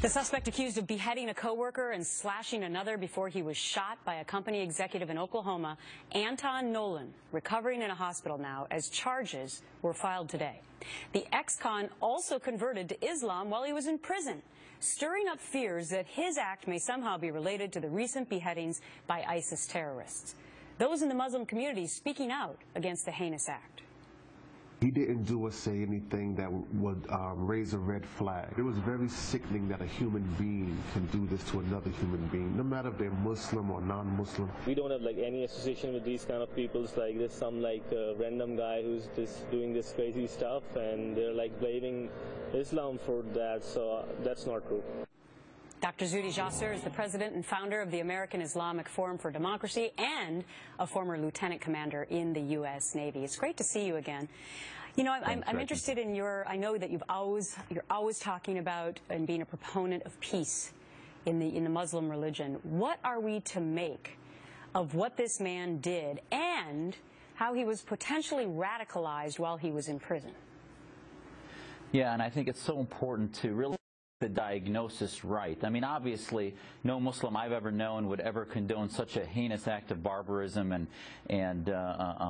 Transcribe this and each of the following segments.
The suspect accused of beheading a coworker and slashing another before he was shot by a company executive in Oklahoma, Anton Nolan, recovering in a hospital now as charges were filed today. The ex-con also converted to Islam while he was in prison, stirring up fears that his act may somehow be related to the recent beheadings by ISIS terrorists. Those in the Muslim community speaking out against the heinous act. He didn't do or say anything that would raise a red flag. It was very sickening that a human being can do this to another human being, no matter if they're Muslim or non-Muslim. We don't have any association with these kind of people. It's like there's some random guy who's just doing this crazy stuff, and they're blaming Islam for that. So that's not true. Dr. Zuhdi Jasser is the president and founder of the American Islamic Forum for Democracy and a former lieutenant commander in the U.S. Navy. It's great to see you again. You know, I'm interested in I know that you're always talking about and being a proponent of peace in the Muslim religion. What are we to make of what this man did and how he was potentially radicalized while he was in prison? Yeah, and I think it's so important to really the diagnosis right. I mean, obviously, no Muslim I've ever known would ever condone such a heinous act of barbarism and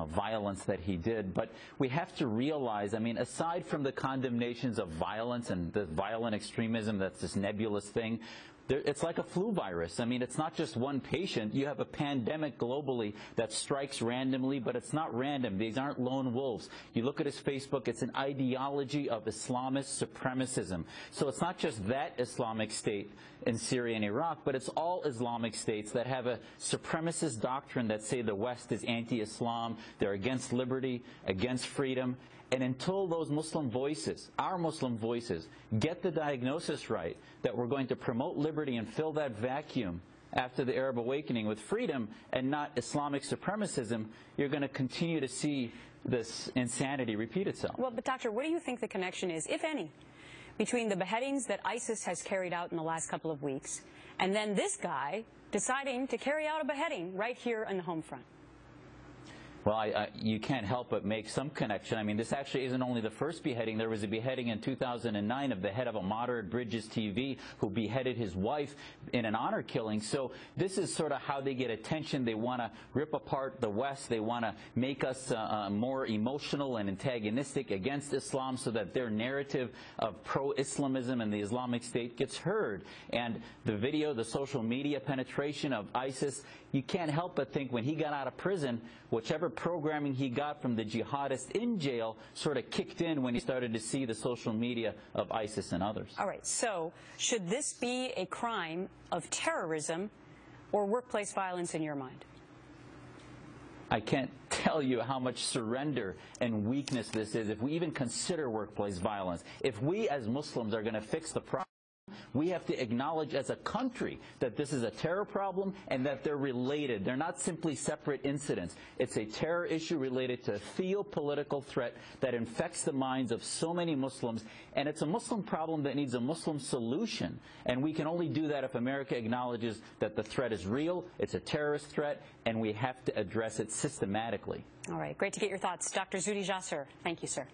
violence that he did. But we have to realize, I mean, aside from the condemnations of violence and the violent extremism, that's this nebulous thing, it's like a flu virus. I mean, it's not just one patient. You have a pandemic globally that strikes randomly, but it's not random. These aren't lone wolves. You look at his Facebook, it's an ideology of Islamist supremacism. So it's not just that Islamic State in Syria and Iraq, but it's all Islamic states that have a supremacist doctrine that say the West is anti-Islam, they're against liberty, against freedom. And until those Muslim voices, our Muslim voices, get the diagnosis right that we're going to promote liberty and fill that vacuum after the Arab awakening with freedom and not Islamic supremacism, you're going to continue to see this insanity repeat itself. Well, but Doctor, what do you think the connection is, if any, between the beheadings that ISIS has carried out in the last couple of weeks and then this guy deciding to carry out a beheading right here on the home front? Well, you can't help but make some connection. I mean, this actually isn't only the first beheading. There was a beheading in 2009 of the head of a moderate Bridges TV who beheaded his wife in an honor killing. So this is sort of how they get attention. They want to rip apart the West. They want to make us more emotional and antagonistic against Islam so that their narrative of pro-Islamism and the Islamic State gets heard. And the video, the social media penetration of ISIS, you can't help but think when he got out of prison, whichever programming he got from the jihadists in jail sort of kicked in when he started to see the social media of ISIS and others. All right, so should this be a crime of terrorism or workplace violence in your mind? I can't tell you how much surrender and weakness this is if we even consider workplace violence. If we as Muslims are going to fix the problem, we have to acknowledge as a country that this is a terror problem and that they're related. They're not simply separate incidents. It's a terror issue related to a theopolitical threat that infects the minds of so many Muslims, and it's a Muslim problem that needs a Muslim solution. And we can only do that if America acknowledges that the threat is real, it's a terrorist threat, and we have to address it systematically. All right, great to get your thoughts. Dr. Zuhdi Jasser, thank you, sir.